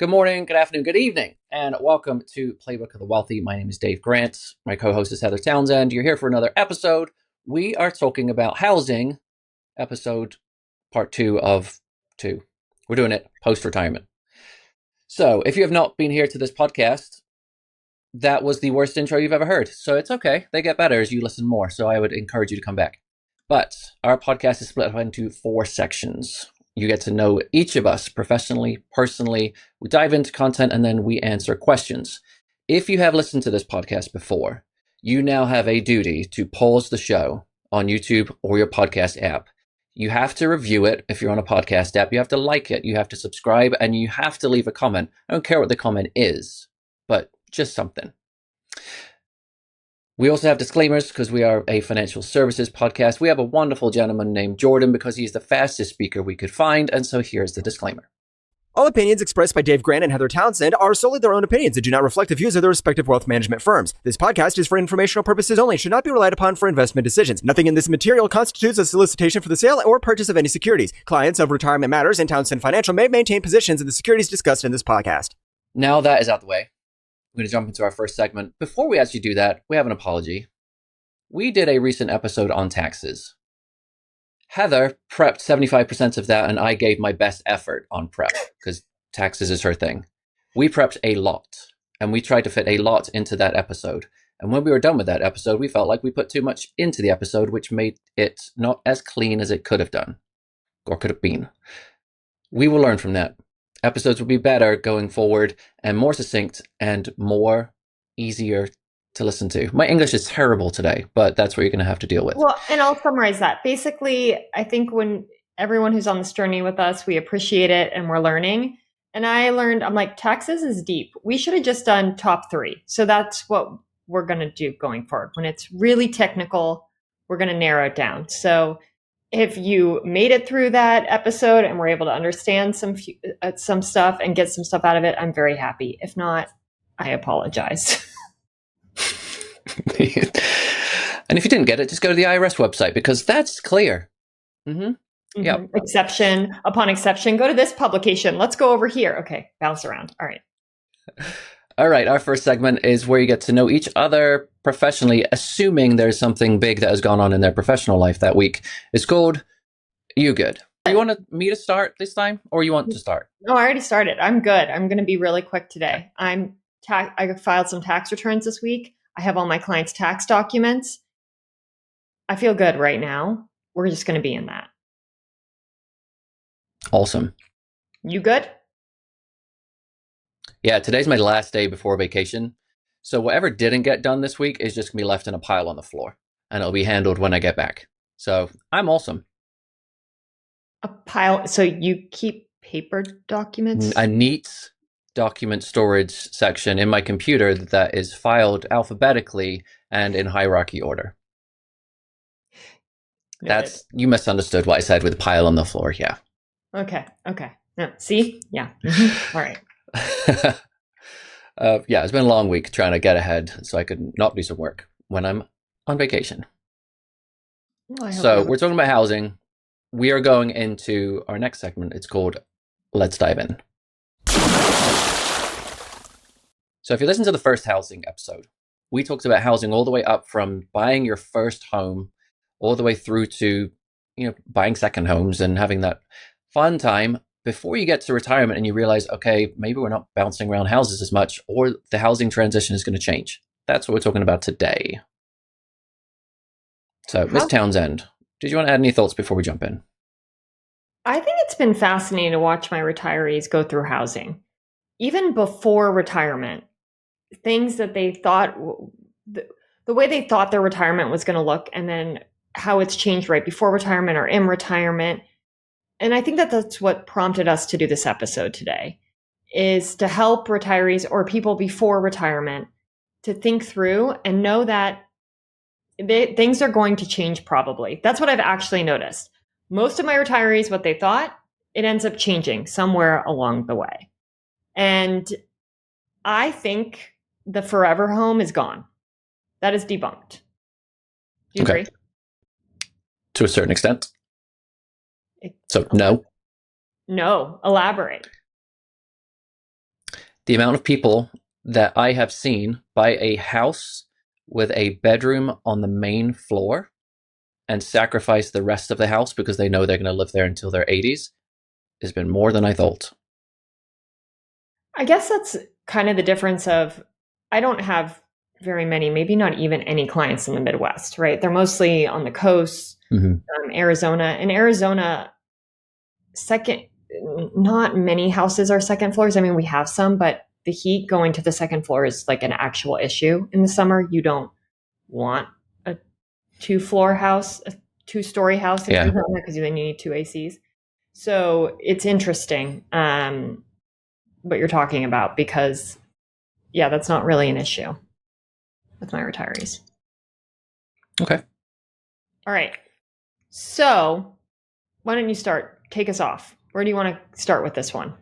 Good morning, good afternoon, good evening, and welcome to Playbook of the Wealthy. My name is Dave Grant. My co-host is Heather Townsend. You're here for another episode. We are talking about housing, episode part 2 of 2. We're doing it post-retirement. So if you have not been here to this podcast, that was the worst intro you've ever heard. So it's okay. They get better as you listen more. So I would encourage you to come back. But our podcast is split up into 4 sections. You get to know each of us professionally, personally. We dive into content and then we answer questions. If you have listened to this podcast before, you now have a duty to pause the show on YouTube or your podcast app. You have to review it if you're on a podcast app. You have to like it. You have to subscribe and you have to leave a comment. I don't care what the comment is, but just something. We also have disclaimers because we are a financial services podcast. We have a wonderful gentleman named Jordan because he's the fastest speaker we could find. And so here's the disclaimer. All opinions expressed by Dave Grant and Heather Townsend are solely their own opinions and do not reflect the views of their respective wealth management firms. This podcast is for informational purposes only and should not be relied upon for investment decisions. Nothing in this material constitutes a solicitation for the sale or purchase of any securities. Clients of Retirement Matters and Townsend Financial may maintain positions in the securities discussed in this podcast. Now that is out the way, we're going to jump into our first segment. Before we actually do that, we have an apology. We did a recent episode on taxes. Heather prepped 75% of that, and I gave my best effort on prep because taxes is her thing. We prepped a lot, and we tried to fit a lot into that episode. And when we were done with that episode, we felt like we put too much into the episode, which made it not as clean as it could have done, or could have been. We will learn from that. Episodes will be better going forward and more succinct and more easier to listen to. My English is terrible today, but that's what you're going to have to deal with. Well, and I'll summarize that. Basically, I think when everyone who's on this journey with us, we appreciate it and we're learning. And I learned, I'm like, taxes is deep. We should have just done top 3. So that's what we're going to do going forward. When it's really technical, we're going to narrow it down. So if you made it through that episode and were able to understand some stuff and get some stuff out of it, I'm very happy. If not, I apologize. And if you didn't get it, just go to the IRS website because that's clear. Yeah. Exception upon exception. Go to this publication. Let's go over here. Okay. Bounce around. All right. All right. Our first segment is where you get to know each other professionally, assuming there's something big that has gone on in their professional life that week. It's called You Good. Do you want me to start this time or you want to start? No, I already started. I'm good. I'm going to be really quick today. I filed some tax returns this week. I have all my clients' tax documents. I feel good right now. We're just going to be in that. Awesome. You good? Yeah, today's my last day before vacation. So whatever didn't get done this week is just going to be left in a pile on the floor. And it'll be handled when I get back. So I'm awesome. A pile. So you keep paper documents? A neat document storage section in my computer that is filed alphabetically and in hierarchy order. That's, you misunderstood what I said with pile on the floor. Yeah. Okay. No, see? Yeah. All right. Yeah, it's been a long week trying to get ahead so I could not do some work when I'm on vacation. Well, so we're talking about housing. We are going into our next segment. It's called Let's Dive In. So if you listen to the first housing episode, we talked about housing all the way up from buying your first home all the way through to, buying second homes and having that fun time before you get to retirement and you realize, okay, maybe we're not bouncing around houses as much or the housing transition is going to change. That's what we're talking about today. So, Ms. Townsend, did you want to add any thoughts before we jump in? I think it's been fascinating to watch my retirees go through housing. Even before retirement, things that they thought, the way they thought their retirement was going to look, and then how it's changed right before retirement or in retirement. And I think that that's what prompted us to do this episode today, is to help retirees or people before retirement to think through and know that things are going to change probably. That's what I've actually noticed. Most of my retirees, what they thought, it ends up changing somewhere along the way. And I think the forever home is gone. That is debunked. Do you agree? To a certain extent. So, no. No, elaborate. The amount of people that I have seen buy a house with a bedroom on the main floor and sacrifice the rest of the house because they know they're going to live there until their 80s has been more than I thought. I guess that's kind of the difference of, I don't have very many, maybe not even any clients in the Midwest, right? They're mostly on the coast, Arizona. In Arizona, not many houses are second floors. I mean, we have some, but the heat going to the second floor is like an actual issue in the summer. You don't want a two-story house in Arizona because then you need two ACs. So it's interesting what you're talking about because, yeah, that's not really an issue with my retirees. Okay. All right. So why don't you start? Take us off. Where do you want to start with this one?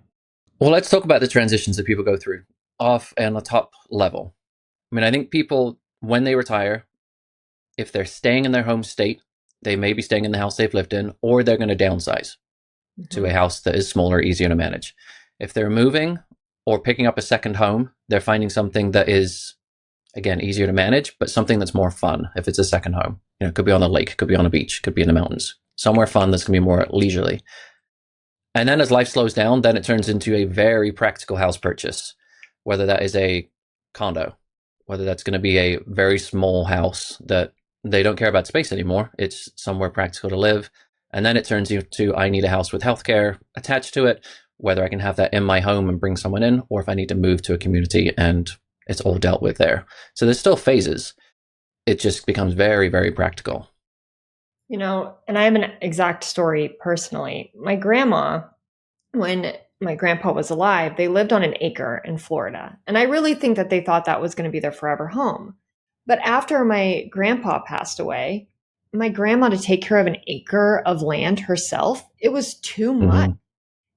Well, let's talk about the transitions that people go through off and the top level. I mean, I think people, when they retire, if they're staying in their home state, they may be staying in the house they've lived in, or they're going to downsize to a house that is smaller, easier to manage. If they're moving or picking up a second home, they're finding something that is, again, easier to manage, but something that's more fun if it's a second home. You know, it could be on a lake, could be on a beach, could be in the mountains, somewhere fun that's going to be more leisurely. And then as life slows down, then it turns into a very practical house purchase, whether that is a condo, whether that's going to be a very small house that they don't care about space anymore. It's somewhere practical to live. And then it turns into, I need a house with healthcare attached to it, whether I can have that in my home and bring someone in, or if I need to move to a community and it's all dealt with there. So there's still phases. It just becomes very, very practical. You know, and I have an exact story personally. My grandma, when my grandpa was alive, they lived on an acre in Florida. And I really think that they thought that was going to be their forever home. But after my grandpa passed away, my grandma to take care of an acre of land herself, it was too much.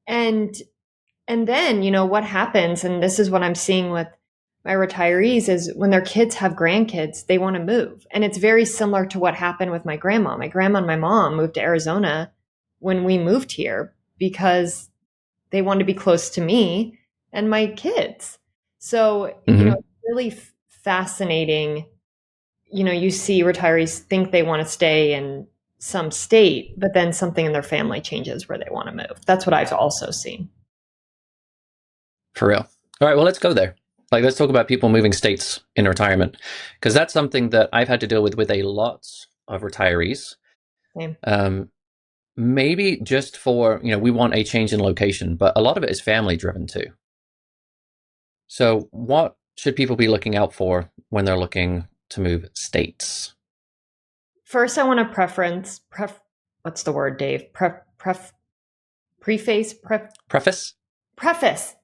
And then, you know, what happens, and this is what I'm seeing with my retirees, is when their kids have grandkids, they want to move. And it's very similar to what happened with my grandma. My grandma and my mom moved to Arizona when we moved here because they wanted to be close to me and my kids. So, you know, it's really fascinating. You know, you see retirees think they want to stay in some state, but then something in their family changes where they want to move. That's what I've also seen. For real. All right, well, let's go there. Like, let's talk about people moving states in retirement, because that's something that I've had to deal with a lot of retirees. Same. Maybe just for, you know, we want a change in location, but a lot of it is family driven too. So what should people be looking out for when they're looking to move states? First, I want to what's the word, Dave? Preface.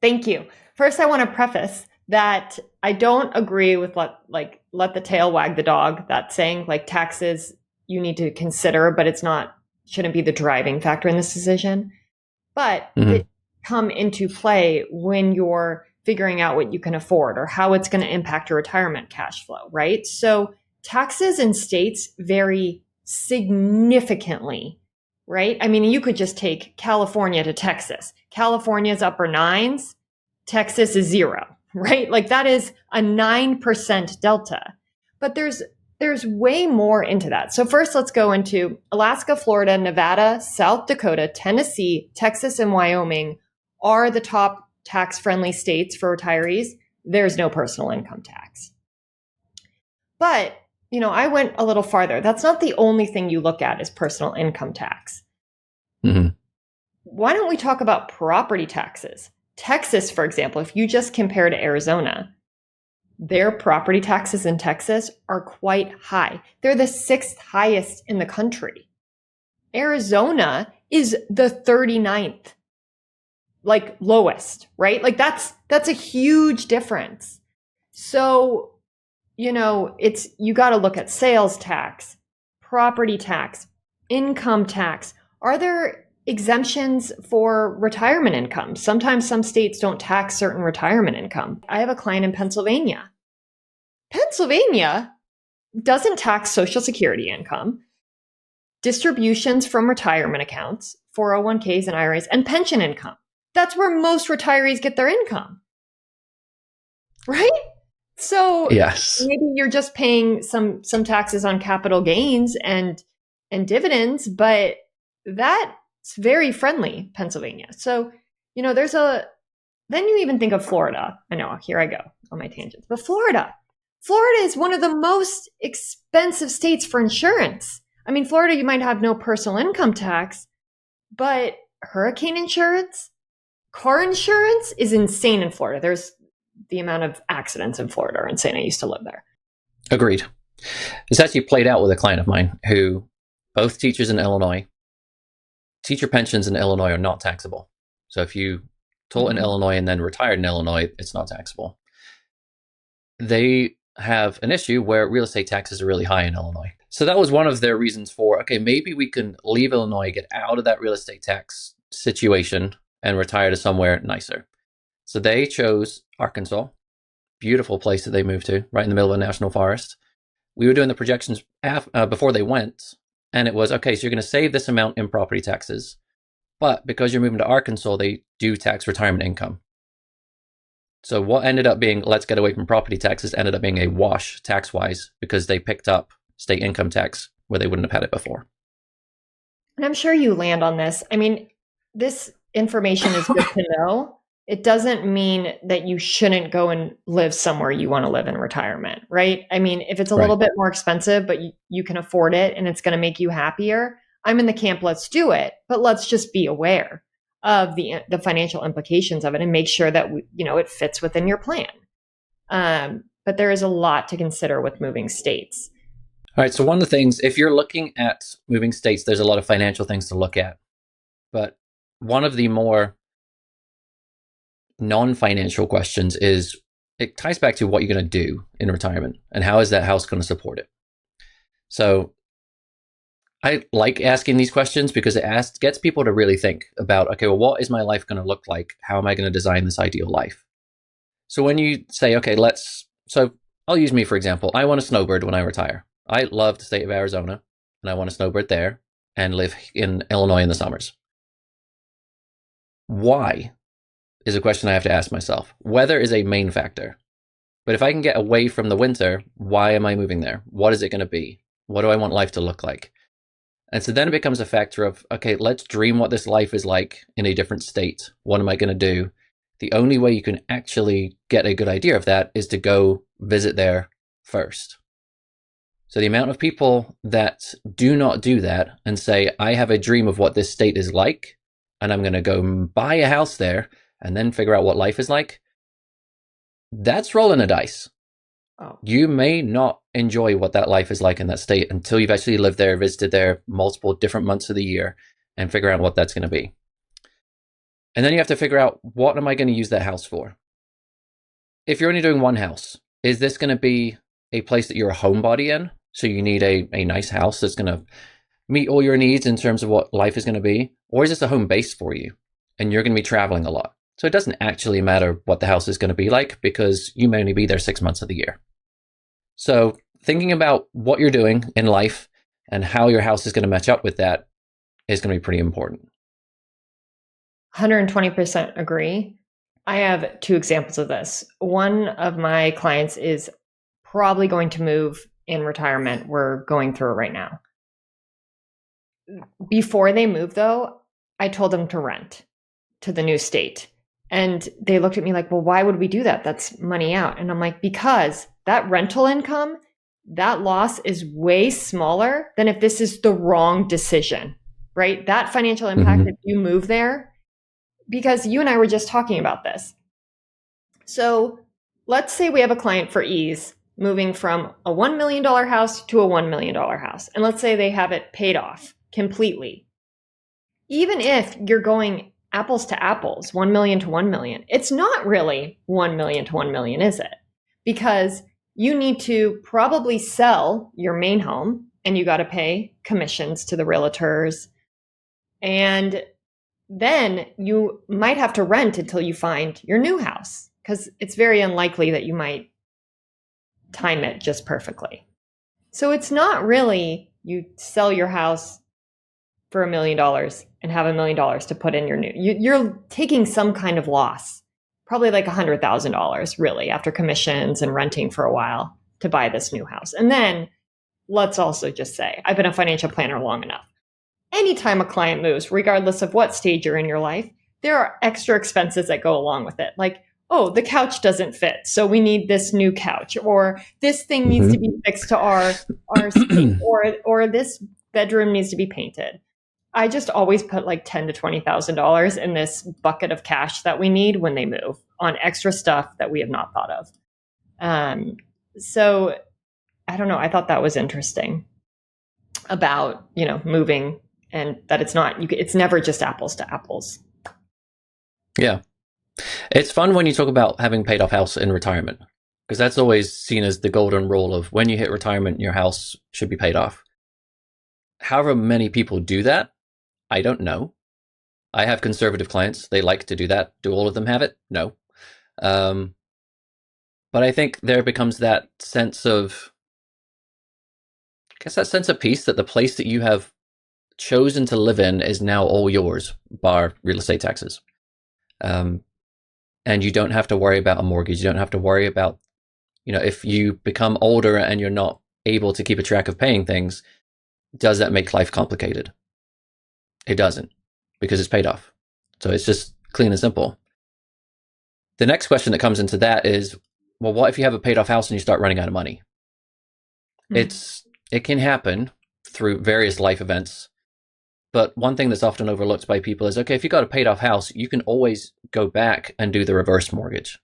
Thank you. First, I want to preface that I don't agree with let the tail wag the dog. That saying, like, taxes you need to consider, but shouldn't be the driving factor in this decision. But it come into play when you're figuring out what you can afford or how it's going to impact your retirement cash flow, right? So taxes in states vary significantly, right? I mean, you could just take California to Texas. California's upper nines, Texas is 0, right? Like, that is a 9% delta. But there's way more into that. So first, let's go into Alaska, Florida, Nevada, South Dakota, Tennessee, Texas, and Wyoming are the top tax-friendly states for retirees. There's no personal income tax. But, you know, I went a little farther. That's not the only thing you look at is personal income tax. Why don't we talk about property taxes? Texas, for example, if you just compare to Arizona, their property taxes in Texas are quite high. They're the 6th highest in the country. Arizona is the 39th, like, lowest, right? Like, that's a huge difference. So, you know, you got to look at sales tax, property tax, income tax. Are there exemptions for retirement income? Sometimes some states don't tax certain retirement income. I have a client in Pennsylvania. Pennsylvania doesn't tax Social Security income, distributions from retirement accounts, 401ks and IRAs, and pension income. That's where most retirees get their income. right? So Yes. maybe you're just paying some taxes on capital gains and dividends, but that's very friendly, Pennsylvania. So, then you even think of Florida. I know, here I go on my tangents. But Florida is one of the most expensive states for insurance. I mean, Florida, you might have no personal income tax, but hurricane insurance, car insurance is insane in Florida. There's the amount of accidents in Florida are insane. I used to live there. Agreed. This actually played out with a client of mine who both teachers in Illinois. Teacher pensions in Illinois are not taxable. So if you taught in Illinois and then retired in Illinois, it's not taxable. They have an issue where real estate taxes are really high in Illinois. So that was one of their reasons for, okay, maybe we can leave Illinois, get out of that real estate tax situation and retire to somewhere nicer. So they chose Arkansas, beautiful place that they moved to, right in the middle of a national forest. We were doing the projections before they went, and it was, okay, so you're going to save this amount in property taxes, but because you're moving to Arkansas, they do tax retirement income. So what ended up being, let's get away from property taxes, ended up being a wash tax-wise because they picked up state income tax where they wouldn't have had it before. And I'm sure you land on this. I mean, this information is good to know. It doesn't mean that you shouldn't go and live somewhere you want to live in retirement, right? I mean, if it's a little bit more expensive, but you can afford it and it's going to make you happier, I'm in the camp, let's do it. But let's just be aware of the financial implications of it and make sure that it fits within your plan. But there is a lot to consider with moving states. All right. So one of the things, if you're looking at moving states, there's a lot of financial things to look at. But one of the more non-financial questions is, it ties back to what you're going to do in retirement and how is that house going to support it. So I like asking these questions because it gets people to really think about, okay, well, what is my life going to look like? How am I going to design this ideal life? So when you say, okay, so I'll use me for example. I want to snowbird when I retire. I love the state of Arizona and I want to snowbird there and live in Illinois in the summers. Why is a question I have to ask myself. Weather is a main factor. But if I can get away from the winter, why am I moving there? What is it going to be? What do I want life to look like? And so then it becomes a factor of, okay, let's dream what this life is like in a different state. What am I going to do? The only way you can actually get a good idea of that is to go visit there first. So the amount of people that do not do that and say, I have a dream of what this state is like, and I'm going to go buy a house there and then figure out what life is like, that's rolling a dice. Oh. You may not enjoy what that life is like in that state until you've actually lived there, visited there multiple different months of the year, and figure out what that's going to be. And then you have to figure out, what am I going to use that house for? If you're only doing one house, is this going to be a place that you're a homebody in? So you need a nice house that's going to meet all your needs in terms of what life is going to be? Or is this a home base for you? And you're going to be traveling a lot. So it doesn't actually matter what the house is going to be like because you may only be there 6 months of the year. So thinking about what you're doing in life and how your house is going to match up with that is going to be pretty important. 120% agree. I have two examples of this. One of my clients is probably going to move in retirement. We're going through it right now. Before they move, though, I told them to rent to the new state. And they looked at me like, well, why would we do that? That's money out. And I'm like, because that rental income, that loss is way smaller than if this is the wrong decision, right? That financial impact if you move there, because you and I were just talking about this. So let's say we have a client for ease moving from a $1 million house to a $1 million house. And let's say they have it paid off completely. Even if you're going apples to apples, 1 million to 1 million, it's not really 1 million to 1 million, is it? Because you need to probably sell your main home and you got to pay commissions to the realtors. And then you might have to rent until you find your new house because it's very unlikely that you might time it just perfectly. So it's not really you sell your house for $1 million and have $1 million to put in your new, you're taking some kind of loss probably like $100,000 really after commissions and renting for a while to buy this new house. And then let's also just say, I've been a financial planner long enough. Anytime a client moves, regardless of what stage you're in your life, there are extra expenses that go along with it. Like, oh, the couch doesn't fit, so we need this new couch, or this thing needs to be fixed to our space, or this bedroom needs to be painted. I just always put like $10,000 to $20,000 in this bucket of cash that we need when they move on extra stuff that we have not thought of. So I don't know. I thought that was interesting about, moving, and that it's never just apples to apples. Yeah. It's fun when you talk about having paid off house in retirement, because that's always seen as the golden rule of when you hit retirement, your house should be paid off. However many people do that, I don't know. I have conservative clients. They like to do that. Do all of them have it? No. But I think there becomes that sense of, peace that the place that you have chosen to live in is now all yours, bar real estate taxes. And you don't have to worry about a mortgage. You don't have to worry about, if you become older and you're not able to keep a track of paying things, does that make life complicated? It doesn't, because it's paid off. So it's just clean and simple. The next question that comes into that is, well, what if you have a paid off house and you start running out of money? It can happen through various life events. But one thing that's often overlooked by people is, okay, if you got a paid off house, you can always go back and do the reverse mortgage.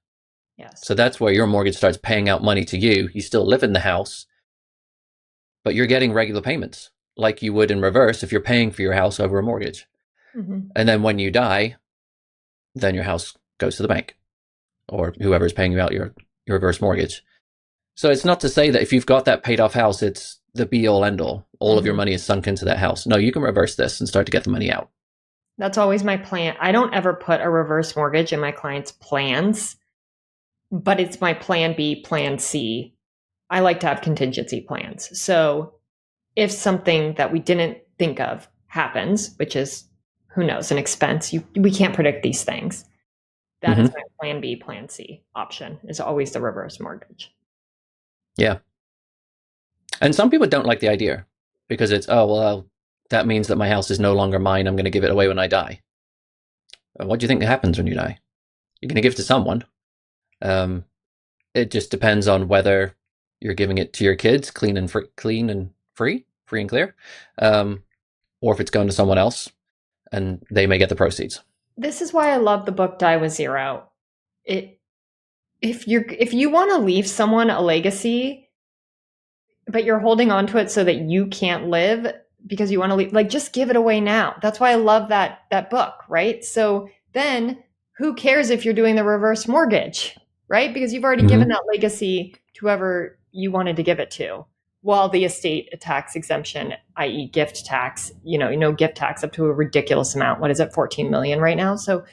Yes. So that's where your mortgage starts paying out money to you. You still live in the house, but you're getting regular payments like you would in reverse if you're paying for your house over a mortgage. Mm-hmm. And then when you die, then your house goes to the bank or whoever is paying you out your reverse mortgage. So it's not to say that if you've got that paid off house, it's the be all end all. All of your money is sunk into that house. No, you can reverse this and start to get the money out. That's always my plan. I don't ever put a reverse mortgage in my clients' plans, but it's my plan B, plan C. I like to have contingency plans. So if something that we didn't think of happens, which is, who knows, an expense, we can't predict these things. That is my plan B, plan C option, is always the reverse mortgage. Yeah. And some people don't like the idea because it's, that means that my house is no longer mine. I'm going to give it away when I die. What do you think happens when you die? You're going to give it to someone. It just depends on whether you're giving it to your kids clean and free and clear, or if it's going to someone else and they may get the proceeds. This is why I love the book Die with Zero. If you want to leave someone a legacy, but you're holding on to it so that you can't live because you want to leave, like, just give it away now. That's why I love that book, right? So then who cares if you're doing the reverse mortgage, right? Because you've already given that legacy to whoever you wanted to give it to. While the estate tax exemption, i.e. gift tax, gift tax up to a ridiculous amount. What is it? 14 million right now. So,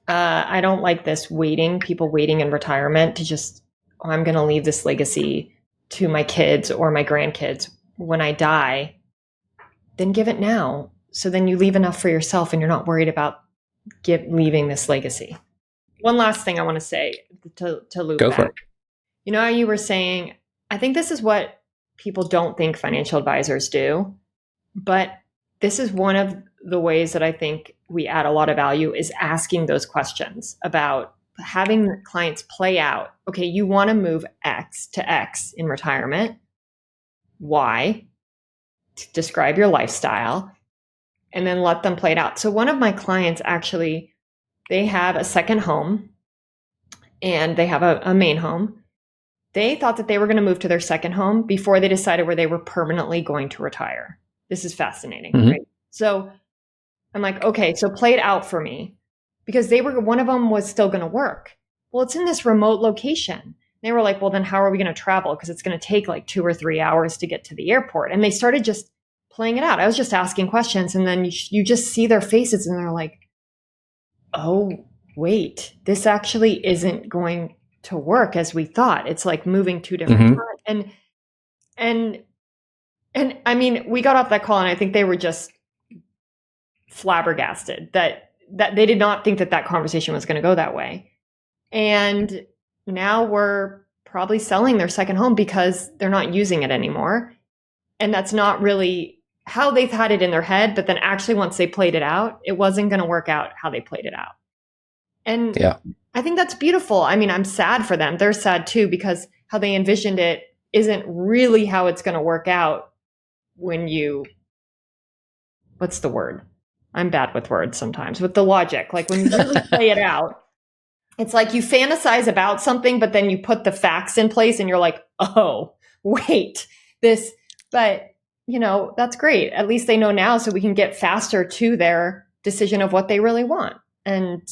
I don't like this people waiting in retirement to just, I'm going to leave this legacy to my kids or my grandkids when I die. Then give it now. So then you leave enough for yourself and you're not worried about leaving this legacy. One last thing I want to say to loop Go back. for it. You know how you were saying, I think this is what people don't think financial advisors do, but this is one of the ways that I think we add a lot of value is asking those questions about having clients play out. Okay, you want to move X to X in retirement. Why? Describe your lifestyle and then let them play it out. So one of my clients actually, they have a second home and they have a main home. They thought that they were going to move to their second home before they decided where they were permanently going to retire. This is fascinating, right? So I'm like, okay, so play it out for me, because one of them was still going to work. Well, it's in this remote location. They were like, well, then how are we going to travel? Because it's going to take like 2 or 3 hours to get to the airport. And they started just playing it out. I was just asking questions, and then you just see their faces and they're like, oh, wait, this actually isn't going to work as we thought. It's like moving 2 different times. And I mean, we got off that call and I think they were just flabbergasted that that they did not think that conversation was going to go that way. And now we're probably selling their second home because they're not using it anymore. And that's not really how they've had it in their head. But then actually, once they played it out, it wasn't going to work out how they played it out. And I think that's beautiful. I mean, I'm sad for them. They're sad too, because how they envisioned it isn't really how it's going to work out when you, what's the word? I'm bad with words sometimes, with the logic. Like when you really play it out, it's like you fantasize about something, but then you put the facts in place and you're like, oh, wait, this, but that's great. At least they know now, so we can get faster to their decision of what they really want. And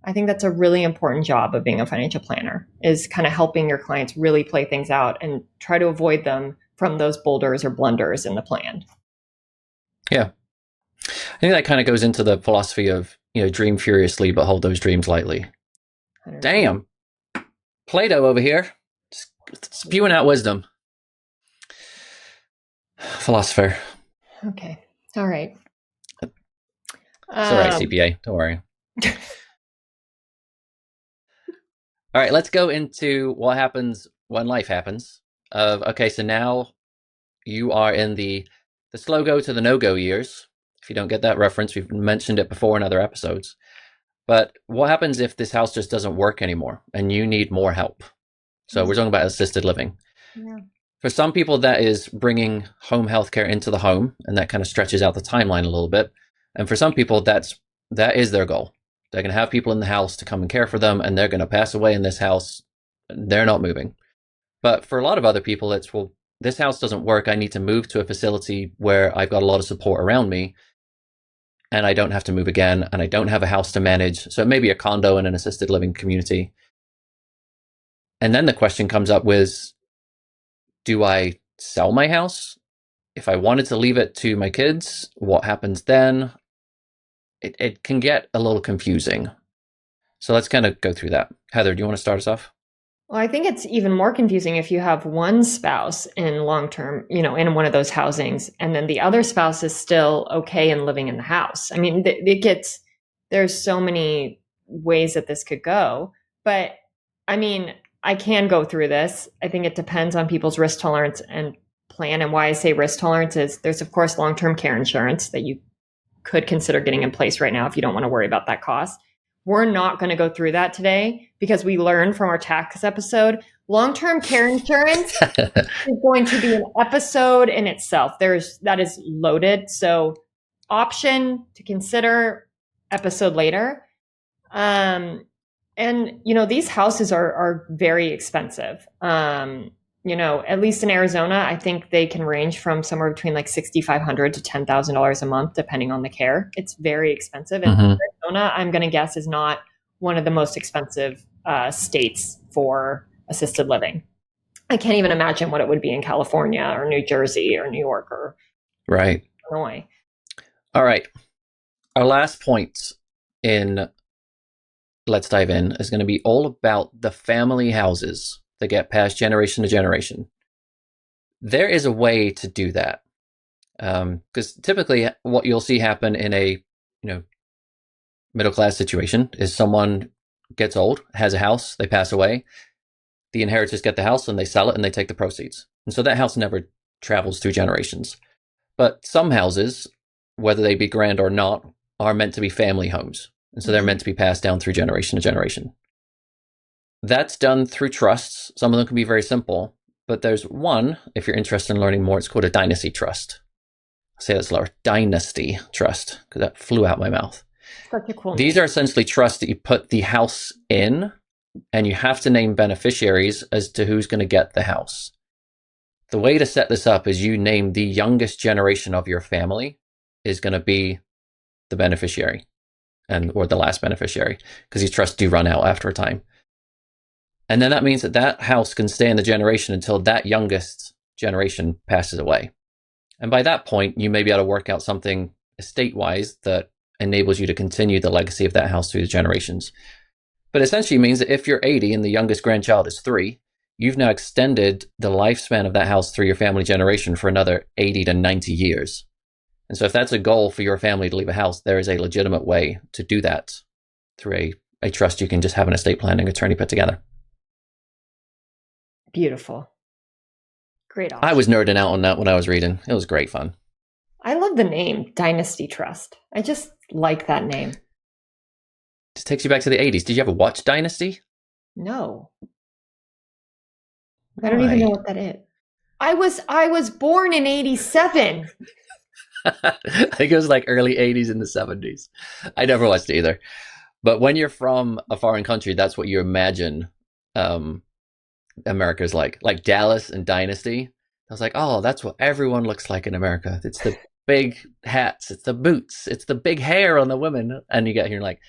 I think that's a really important job of being a financial planner, is kind of helping your clients really play things out and try to avoid them from those boulders or blunders in the plan. Yeah. I think that kind of goes into the philosophy of, dream furiously, but hold those dreams lightly. Damn. Plato over here, just spewing out wisdom. Philosopher. Okay. All right. It's all right, CPA. Don't worry. All right, let's go into what happens when life happens. So now you are in the slow go to the no-go years. If you don't get that reference, we've mentioned it before in other episodes. But what happens if this house just doesn't work anymore and you need more help? So we're talking about assisted living. Yeah. For some people, that is bringing home healthcare into the home, and that kind of stretches out the timeline a little bit. And for some people, that is their goal. They're going to have people in the house to come and care for them, and they're going to pass away in this house. They're not moving. But for a lot of other people, it's, well, this house doesn't work. I need to move to a facility where I've got a lot of support around me, and I don't have to move again, and I don't have a house to manage. So it may be a condo in an assisted living community. And then the question comes up with, do I sell my house? If I wanted to leave it to my kids, what happens then? It can get a little confusing. So let's kind of go through that. Heather, do you want to start us off? Well, I think it's even more confusing if you have one spouse in long-term, in one of those housings, and then the other spouse is still okay and living in the house. I mean, there's so many ways that this could go, but I mean, I can go through this. I think it depends on people's risk tolerance and plan. And why I say risk tolerance is there's, of course, long-term care insurance that you could consider getting in place right now if you don't want to worry about that cost. We're not going to go through that today because we learned from our tax episode, long-term care insurance is going to be an episode in itself. That is loaded. So option to consider, episode later. And, these houses are very expensive. At least in Arizona, I think they can range from somewhere between like $6,500 to $10,000 a month, depending on the care. It's very expensive. And Arizona, I'm going to guess, is not one of the most expensive states for assisted living. I can't even imagine what it would be in California or New Jersey or New York or Illinois. All right. Our last point in Let's Dive In is going to be all about the family houses that get passed generation to generation. There is a way to do that. Because typically what you'll see happen in a middle-class situation is someone gets old, has a house, they pass away, the inheritors get the house and they sell it and they take the proceeds. And so that house never travels through generations. But some houses, whether they be grand or not, are meant to be family homes. And so they're meant to be passed down through generation to generation. That's done through trusts. Some of them can be very simple, but there's one, if you're interested in learning more, it's called a dynasty trust. I'll say that slower, dynasty trust, because that flew out my mouth. Such a cool name. These are essentially trusts that you put the house in, and you have to name beneficiaries as to who's going to get the house. The way to set this up is you name the youngest generation of your family is going to be the beneficiary, or the last beneficiary, because these trusts do run out after a time. And then that means that house can stay in the generation until that youngest generation passes away. And by that point, you may be able to work out something estate-wise that enables you to continue the legacy of that house through the generations. But essentially means that if you're 80 and the youngest grandchild is 3, you've now extended the lifespan of that house through your family generation for another 80 to 90 years. And so if that's a goal for your family to leave a house, there is a legitimate way to do that through a trust you can just have an estate planning attorney put together. Beautiful. Great option. I was nerding out on that when I was reading. It was great fun. I love the name Dynasty Trust. I just like that name. It takes you back to the 80s. Did you ever watch Dynasty? No. I don't even know what that is. I was born in 87. I think it was like early 80s and the 70s. I never watched it either. But when you're from a foreign country, that's what you imagine America's like Dallas and Dynasty. I was like, oh, that's what everyone looks like in America. It's the big hats, it's the boots, it's the big hair on the women. And you get here like,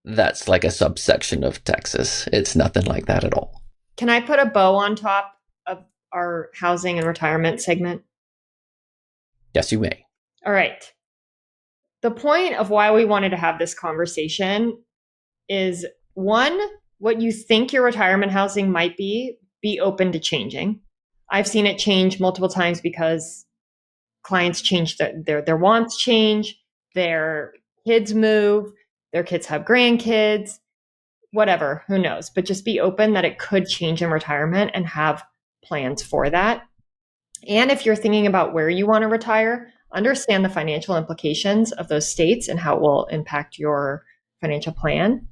that's like a subsection of Texas. It's nothing like that at all. Can I put a bow on top of our housing and retirement segment? Yes, you may. All right. The point of why we wanted to have this conversation is, one, what you think your retirement housing might be open to changing. I've seen it change multiple times because clients change, their wants change, their kids move, their kids have grandkids, whatever, who knows. But just be open that it could change in retirement and have plans for that. And if you're thinking about where you want to retire, understand the financial implications of those states and how it will impact your financial plan,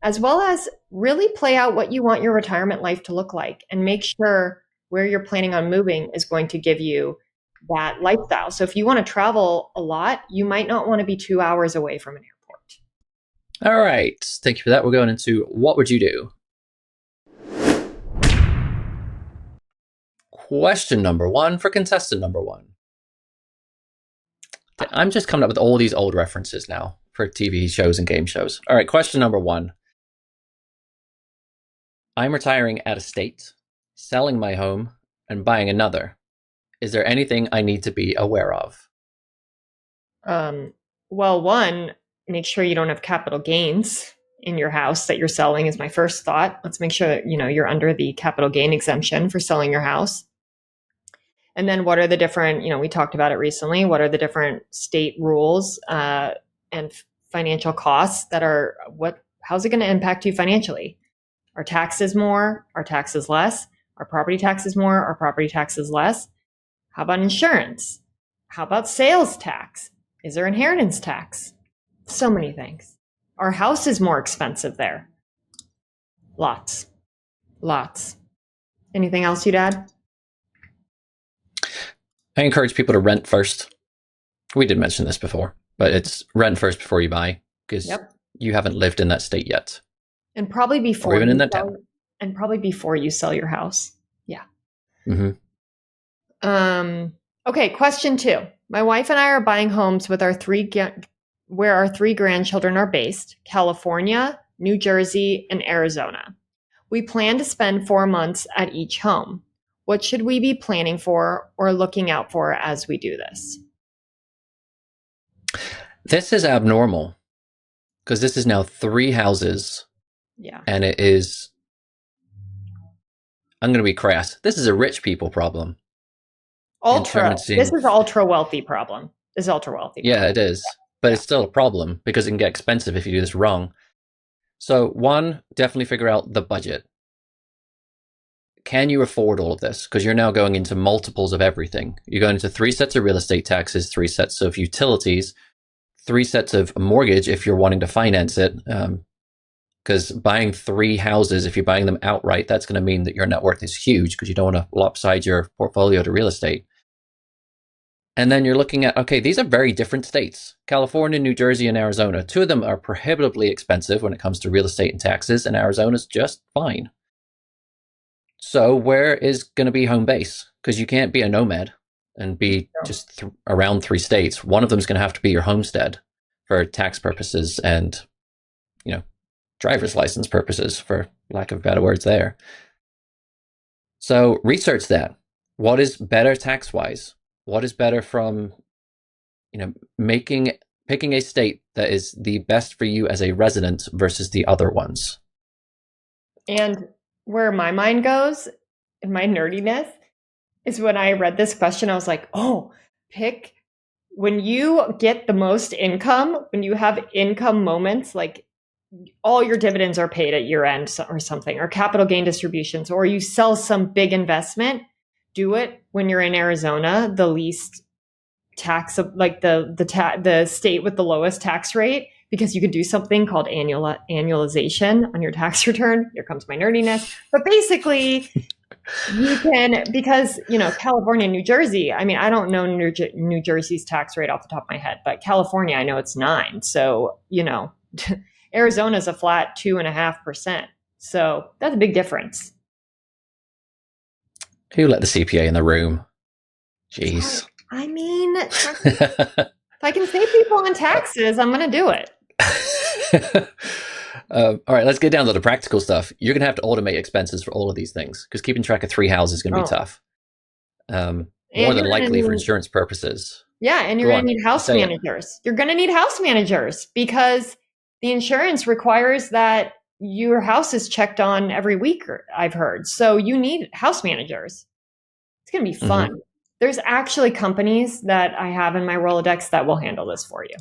as well as really play out what you want your retirement life to look like and make sure where you're planning on moving is going to give you that lifestyle. So if you want to travel a lot, you might not want to be 2 hours away from an airport. All right. Thank you for that. We're going into what would you do? Question number 1 for contestant number 1. I'm just coming up with all these old references now for TV shows and game shows. All right. Question number 1. I'm retiring at a state, selling my home, and buying another. Is there anything I need to be aware of? Well, one, make sure you don't have capital gains in your house that you're selling is my first thought. Let's make sure that, you're under the capital gain exemption for selling your house. And then what are the different, we talked about it recently, what are the different state rules and financial costs that are, how's it going to impact you financially? Are taxes more? Are taxes less? Are property taxes more? Are property taxes less? How about insurance? How about sales tax? Is there inheritance tax? So many things. Our house is more expensive there. Lots. Anything else you'd add? I encourage people to rent first. We did mention this before, but it's rent first before you buy because you haven't lived in that state yet. And probably before or even in that town. And probably before you sell your house. Yeah. Mm-hmm. Okay, question 2. My wife and I are buying homes with where our 3 grandchildren are based: California, New Jersey, and Arizona. We plan to spend 4 months at each home. What should we be planning for or looking out for as we do this? This is abnormal because this is now 3 houses. Yeah. And it is, I'm going to be crass, this is a rich people problem. This is ultra wealthy problem. This is ultra wealthy. Yeah, it is. But it's still a problem because it can get expensive if you do this wrong. So 1, definitely figure out the budget. Can you afford all of this? Because you're now going into multiples of everything. You're going into 3 sets of real estate taxes, 3 sets of utilities, 3 sets of mortgage if you're wanting to finance it. Because buying 3 houses, if you're buying them outright, that's going to mean that your net worth is huge because you don't want to lopside your portfolio to real estate. And then you're looking at, okay, these are very different states. California, New Jersey, and Arizona. 2 of them are prohibitively expensive when it comes to real estate and taxes, and Arizona's just fine. So where is going to be home base? Because you can't be a nomad and be just around 3 states. One of them is going to have to be your homestead for tax purposes and, driver's license purposes, for lack of better words there. So research that. What is better tax-wise? What is better from, picking a state that is the best for you as a resident versus the other ones? And where my mind goes, in my nerdiness, is when I read this question, I was like, oh, pick when you get the most income, when you have income moments, like all your dividends are paid at year end or something, or capital gain distributions, or you sell some big investment, do it when you're in Arizona, the least tax, like the state with the lowest tax rate, because you can do something called annualization on your tax return. Here comes my nerdiness. But basically, you can, because, California, New Jersey, I mean, I don't know New Jersey's tax rate off the top of my head, but California, I know it's 9. So, Arizona's a flat 2.5%. So that's a big difference. Who let the CPA in the room? Jeez. I mean, if I can save people on taxes, I'm going to do it. All right, let's get down to the practical stuff. You're going to have to automate expenses for all of these things because keeping track of 3 houses is going to be tough. More than likely for insurance purposes. Yeah, and you're going to need house managers. You're going to need house managers because the insurance requires that your house is checked on every week, I've heard. So you need house managers. It's going to be fun. Mm-hmm. There's actually companies that I have in my Rolodex that will handle this for you.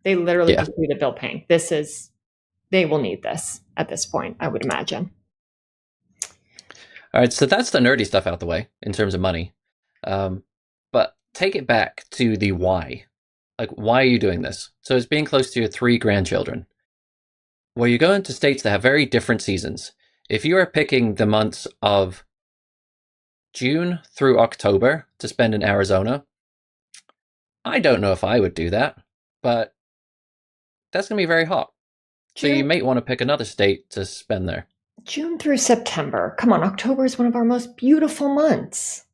They literally just do the bill paying. They will need this at this point, I would imagine. All right, so that's the nerdy stuff out the way in terms of money. But take it back to the why. Like, why are you doing this? So it's being close to your 3 grandchildren. Well, you go into states that have very different seasons. If you are picking the months of June through October to spend in Arizona, I don't know if I would do that, but that's going to be very hot. So you may want to pick another state to spend there. June through September. Come on, October is one of our most beautiful months.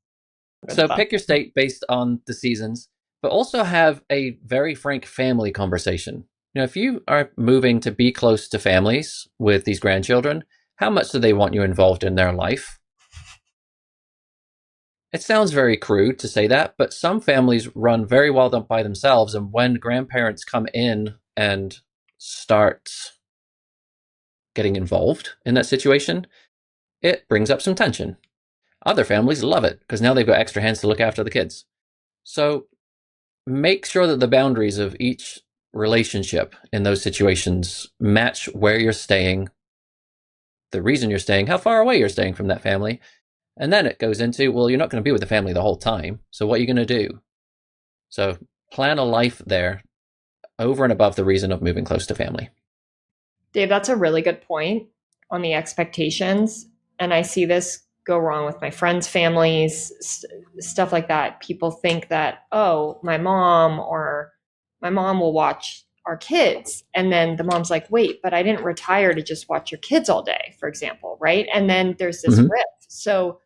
So pick your state based on the seasons, but also have a very frank family conversation. If you are moving to be close to families with these grandchildren, how much do they want you involved in their life? It sounds very crude to say that, but some families run very well by themselves, and when grandparents come in and start getting involved in that situation, it brings up some tension. Other families love it because now they've got extra hands to look after the kids. So make sure that the boundaries of each relationship in those situations match where you're staying, the reason you're staying, how far away you're staying from that family. And then it goes into, well, you're not going to be with the family the whole time. So what are you going to do? So plan a life there over and above the reason of moving close to family. Dave, that's a really good point on the expectations. And I see this go wrong with my friends' families, stuff like that. People think that, my mom will watch our kids. And then the mom's like, wait, but I didn't retire to just watch your kids all day, for example, right? And then there's this rift. So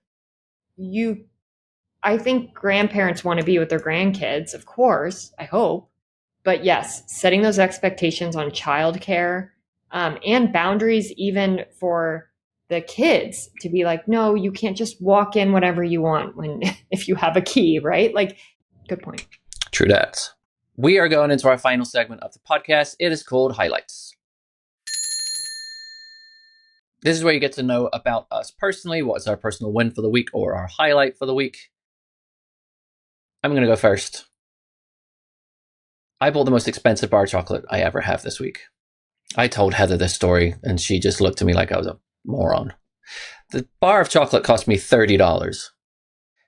I think grandparents want to be with their grandkids, of course, I hope. But yes, setting those expectations on childcare and boundaries even for the kids to be like, no, you can't just walk in whatever you want if you have a key, right? Like, good point. True that. We are going into our final segment of the podcast. It is called Highlights. This is where you get to know about us personally, what's our personal win for the week or our highlight for the week. I'm going to go first. I bought the most expensive bar of chocolate I ever have this week. I told Heather this story, and she just looked at me like I was a moron. The bar of chocolate cost me $30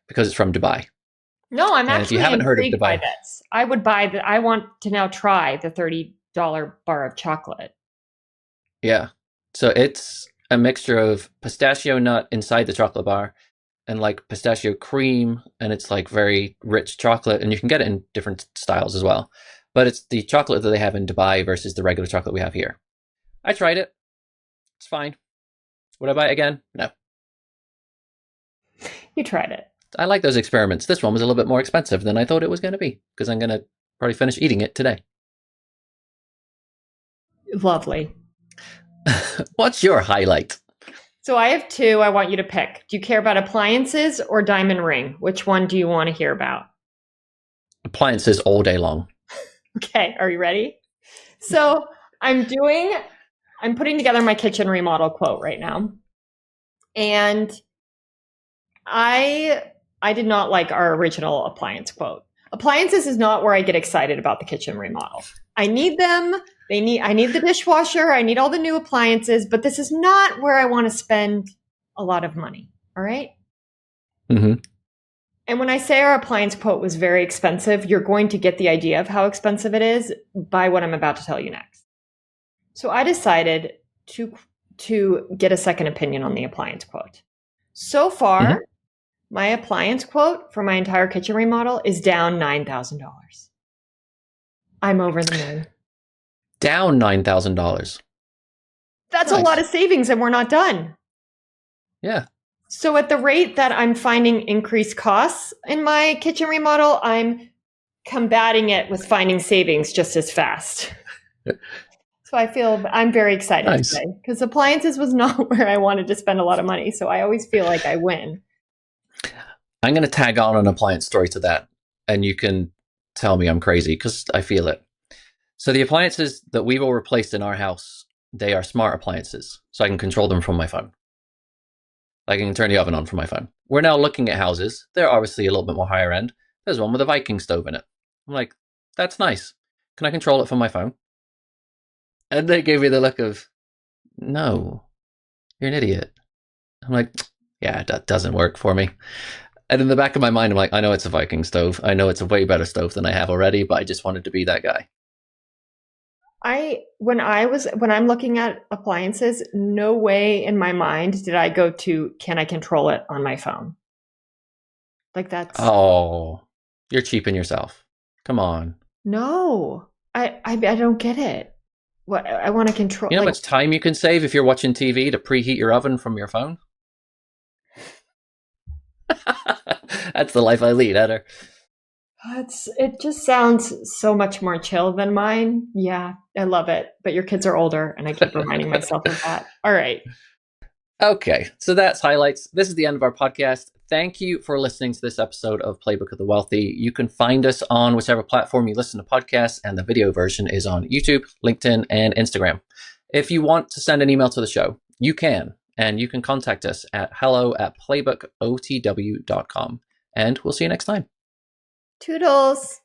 because it's from Dubai. No, I'm and actually if you haven't heard of intrigued by this. I would buy that. I want to now try the $30 bar of chocolate. Yeah. So it's a mixture of pistachio nut inside the chocolate bar and like pistachio cream, and it's like very rich chocolate, and you can get it in different styles as well. But it's the chocolate that they have in Dubai versus the regular chocolate we have here. I tried it. It's fine. Would I buy it again? No. You tried it. I like those experiments. This one was a little bit more expensive than I thought it was going to be because I'm going to probably finish eating it today. Lovely. What's your highlight? So I have 2 I want you to pick. Do you care about appliances or diamond ring? Which one do you want to hear about? Appliances all day long. Okay, are you ready? So I'm putting together my kitchen remodel quote right now. And I did not like our original appliance quote. appliances is not where I get excited about the kitchen remodel. I need them. I need the dishwasher. I need all the new appliances, but this is not where I want to spend a lot of money. All right. Mm-hmm. And when I say our appliance quote was very expensive, you're going to get the idea of how expensive it is by what I'm about to tell you next. So I decided to get a second opinion on the appliance quote. So far, my appliance quote for my entire kitchen remodel is down $9,000. I'm over the moon. Down $9,000. That's nice. A lot of savings, and we're not done. Yeah. So at the rate that I'm finding increased costs in my kitchen remodel, I'm combating it with finding savings just as fast. So I feel I'm very excited today because appliances was not where I wanted to spend a lot of money. So I always feel like I win. I'm going to tag on an appliance story to that, and you can tell me I'm crazy because I feel it. So the appliances that we've all replaced in our house, they are smart appliances, so I can control them from my phone. I can turn the oven on from my phone. We're now looking at houses. They're obviously a little bit more higher end. There's one with a Viking stove in it. I'm like, that's nice. Can I control it from my phone? And they gave me the look of, no, you're an idiot. I'm like, yeah, that doesn't work for me. And in the back of my mind, I'm like, I know it's a Viking stove. I know it's a way better stove than I have already, but I just wanted to be that guy. When I'm looking at appliances, no way in my mind did I go to, can I control it on my phone? Like that's. Oh, you're cheaping yourself. Come on. No, I don't get it. What I want to control. You know how much time you can save if you're watching TV to preheat your oven from your phone? That's the life I lead, Heather. It just sounds so much more chill than mine. Yeah, I love it. But your kids are older, and I keep reminding myself of that. All right. Okay, so that's highlights. This is the end of our podcast. Thank you for listening to this episode of Playbook of the Wealthy. You can find us on whichever platform you listen to podcasts, and the video version is on YouTube, LinkedIn, and Instagram. If you want to send an email to the show, you can, and you can contact us at hello@playbookotw.com. And we'll see you next time. Toodles.